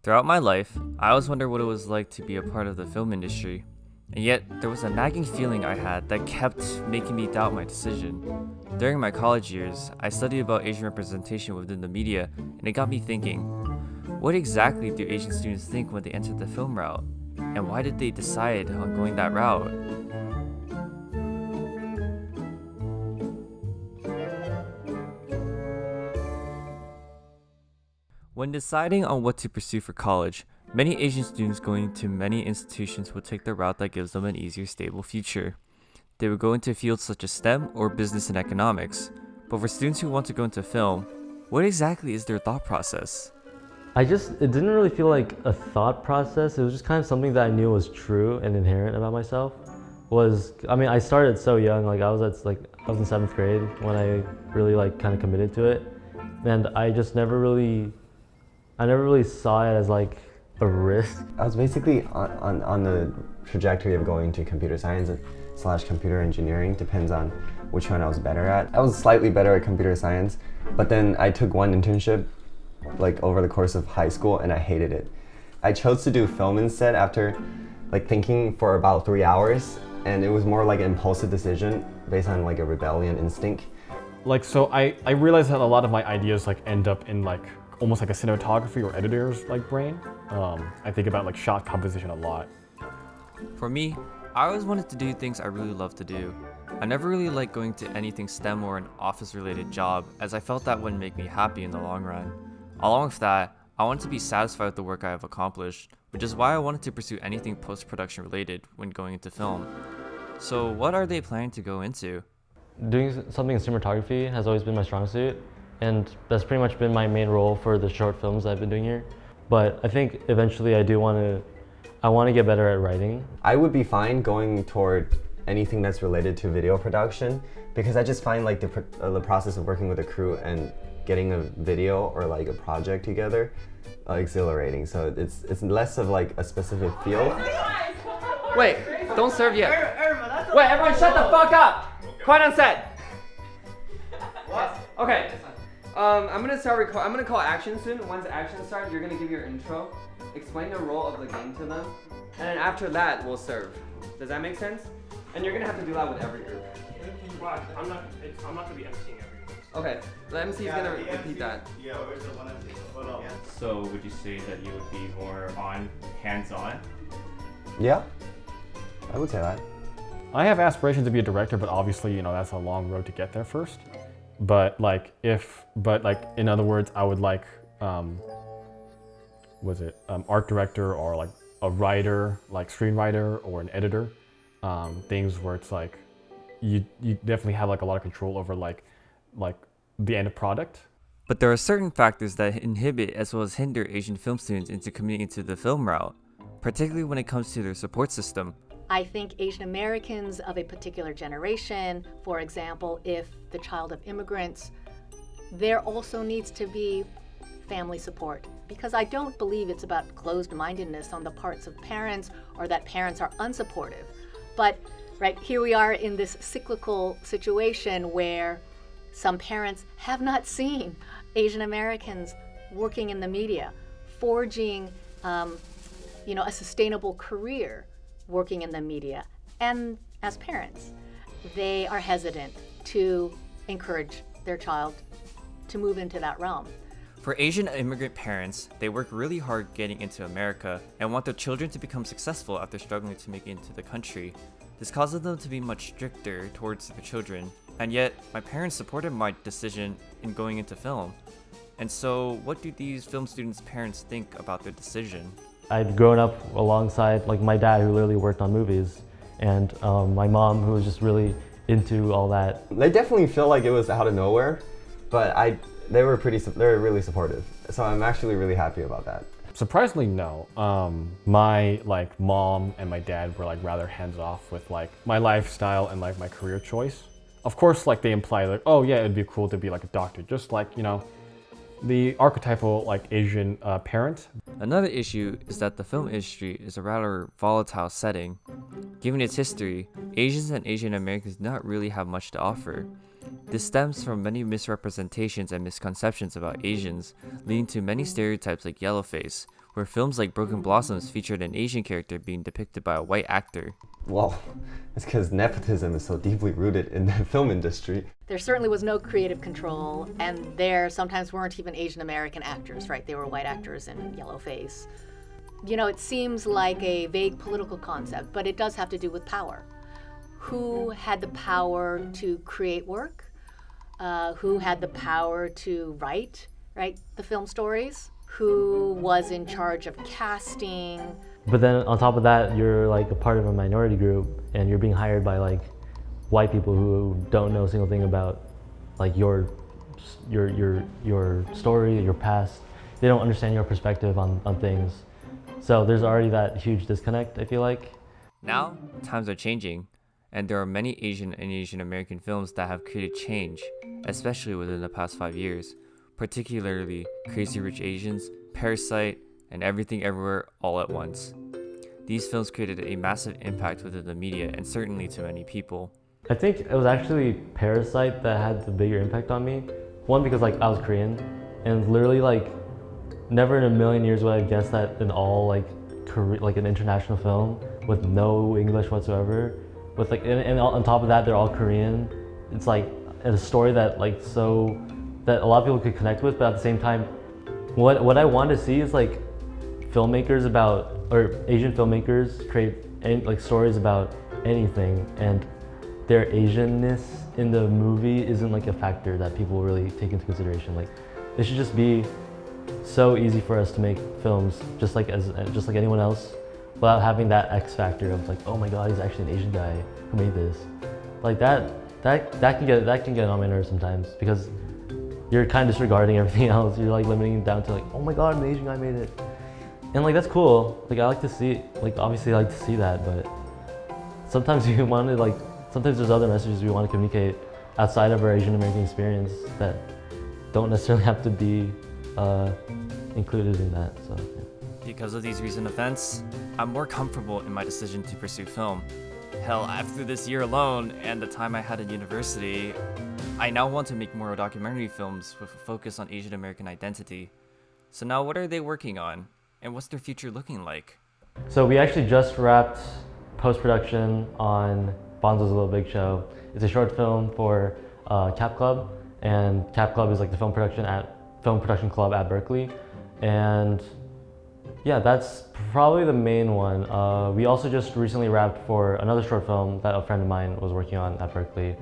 Throughout my life, I always wondered what it was like to be a part of the film industry. And yet, there was a nagging feeling I had that kept making me doubt my decision. During my college years, I studied about Asian representation within the media, and it got me thinking, what exactly do Asian students think when they enter the film route? And why did they decide on going that route? When deciding on what to pursue for college, many Asian students going to many institutions will take the route that gives them an easier, stable future. They would go into fields such as STEM or business and economics. But for students who want to go into film, what exactly is their thought process? It didn't really feel like a thought process. It was just kind of something that I knew was true and inherent about myself. I started so young, I was in 7th grade when I really kind of committed to it. And I never really saw it as a risk. I was basically on the trajectory of going to computer science / computer engineering, depends on which one I was better at. I was slightly better at computer science, but then I took one internship over the course of high school and I hated it. I chose to do film instead after thinking for about 3 hours, and it was more like an impulsive decision based on a rebellion instinct. So I realized that a lot of my ideas end up in almost like a cinematography or editor's brain. I think about shot composition a lot. For me, I always wanted to do things I really love to do. I never really liked going to anything STEM or an office-related job, as I felt that wouldn't make me happy in the long run. Along with that, I wanted to be satisfied with the work I have accomplished, which is why I wanted to pursue anything post-production related when going into film. So what are they planning to go into? Doing something in cinematography has always been my strong suit, and that's pretty much been my main role for the short films I've been doing here. But I think eventually I want to get better at writing. I would be fine going toward anything that's related to video production, because I just find the process of working with a crew and getting a video or a project together exhilarating. So it's less of a specific field. Wait, don't serve yet. Wait, everyone shut the fuck up! Quiet on set! What? Okay. I'm gonna call action soon. Once action starts, you're gonna give your intro, explain the role of the game to them, and then after that, we'll serve. Does that make sense? And you're gonna have to do that with every group. I'm not gonna be emceeing every group. Okay, the MC is gonna repeat that. Yeah, where's the one MC? So would you say that you would be more hands-on? Yeah, I would say that. I have aspirations to be a director, but obviously, that's a long road to get there first. But in other words, I would art director or a writer, screenwriter or an editor, things where it's you definitely have a lot of control over the end product. But there are certain factors that inhibit as well as hinder Asian film students into committing into the film route, particularly when it comes to their support system. I think Asian Americans of a particular generation, for example, if the child of immigrants, there also needs to be family support, because I don't believe it's about closed-mindedness on the parts of parents or that parents are unsupportive. But right here we are in this cyclical situation where some parents have not seen Asian Americans working in the media, forging a sustainable career working in the media. And as parents, they are hesitant to encourage their child to move into that realm. For Asian immigrant parents, they work really hard getting into America and want their children to become successful after struggling to make it into the country. This causes them to be much stricter towards their children, and yet my parents supported my decision in going into film. And so what do these film students' parents think about their decision? I'd grown up alongside my dad, who literally worked on movies, and my mom, who was just really into all that. They definitely feel like it was out of nowhere, but they were really supportive. So I'm actually really happy about that. Surprisingly, no. My mom and my dad were rather hands off with my lifestyle and my career choice. Of course, they imply oh yeah, it'd be cool to be a doctor, just the archetypal Asian parent. Another issue is that the film industry is a rather volatile setting. Given its history, Asians and Asian Americans do not really have much to offer. This stems from many misrepresentations and misconceptions about Asians, leading to many stereotypes like yellowface, where films like Broken Blossoms featured an Asian character being depicted by a white actor. Well, it's because nepotism is so deeply rooted in the film industry. There certainly was no creative control, and there sometimes weren't even Asian American actors, right? They were white actors in yellow face. You know, it seems like a vague political concept, but it does have to do with power. Who had the power to create work? Who had the power to write the film stories? Who was in charge of casting? But then on top of that, you're like a part of a minority group, and you're being hired by like white people who don't know a single thing about like your story, your past. They don't understand your perspective on things. So there's already that huge disconnect, I feel like. Now, times are changing, and there are many Asian and Asian American films that have created change, especially within the past 5 years, particularly Crazy Rich Asians, Parasite, and Everything Everywhere All at Once. These films created a massive impact within the media and certainly to many people. I think it was actually Parasite that had the bigger impact on me. One, because like I was Korean, and literally like never in a million years would I have guessed that an all like like an international film with no English whatsoever, with like and on top of that they're all Korean. It's like a story that like so that a lot of people could connect with, but at the same time, what I want to see is like filmmakers about, or Asian filmmakers create like stories about anything, and their Asianness in the movie isn't like a factor that people really take into consideration. Like it should just be so easy for us to make films just like anyone else, without having that X factor of like, oh my god, he's actually an Asian guy who made this. Like that can get on my nerves sometimes, because you're kind of disregarding everything else. You're like limiting it down to like, oh my god, an Asian guy made it. And like that's cool. Like I like to see, like obviously I like to see that, but sometimes you want to like, sometimes there's other messages we want to communicate outside of our Asian American experience that don't necessarily have to be included in that. So yeah. Because of these recent events, I'm more comfortable in my decision to pursue film. Hell, after this year alone and the time I had at university, I now want to make more documentary films with a focus on Asian American identity. So now what are they working on? And what's their future looking like? So we actually just wrapped post-production on Bonzo's Little Big Show. It's a short film for Cap Club, and Cap Club is like the film production club at Berkeley. And yeah, that's probably the main one. We also just recently wrapped for another short film that a friend of mine was working on at Berkeley.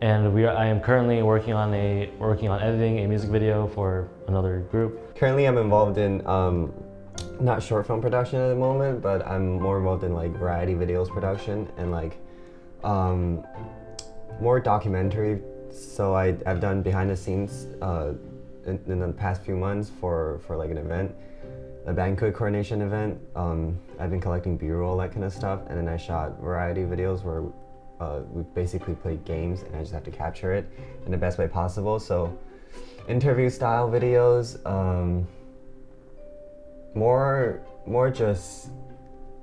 And I am currently working on editing a music video for another group. Currently I'm involved in not short film production at the moment, but I'm more involved in like variety videos production and like more documentary. So I've done behind the scenes in the past few months for like an event, a banquet coordination event. I've been collecting B-roll, that kind of stuff, and then I shot variety videos where we basically played games and I just have to capture it in the best way possible. So interview style videos, more just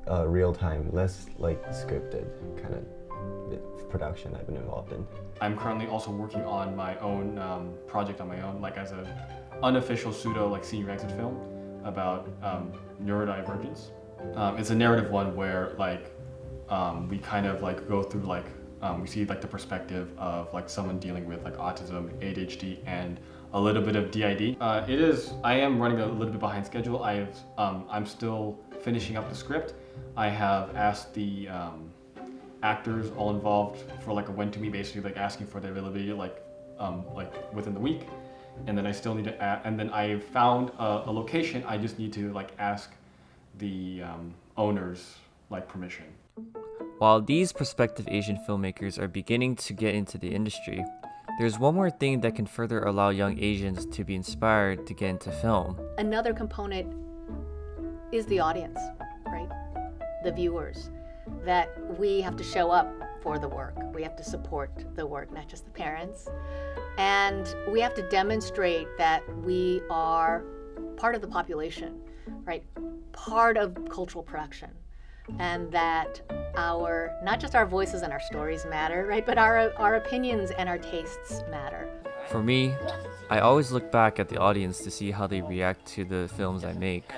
real time, less like scripted kind of production I've been involved in. I'm currently also working on my own project on my own, like as an unofficial pseudo like senior exit film about neurodivergence. It's a narrative one where like we kind of like go through like we see like the perspective of like someone dealing with like autism, ADHD, and a little bit of DID. I am running a little bit behind schedule. I'm still finishing up the script. I have asked the actors all involved for like a when to me, basically like asking for their availability like within the week, and then I still need to and then I found a location. I just need to like ask the owners like permission. While these prospective Asian filmmakers are beginning to get into the industry, there's one more thing that can further allow young Asians to be inspired to get into film. Another component is the audience, right? The viewers. That we have to show up for the work. We have to support the work, not just the parents. And we have to demonstrate that we are part of the population, right? Part of cultural production. And that not just our voices and our stories matter, right? But our opinions and our tastes matter. For me, I always look back at the audience to see how they react to the films I make.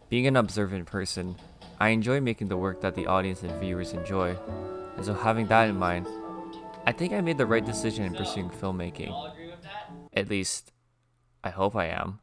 Being an observant person, I enjoy making the work that the audience and viewers enjoy, and so having that in mind, I think I made the right decision in pursuing filmmaking. At least, I hope I am.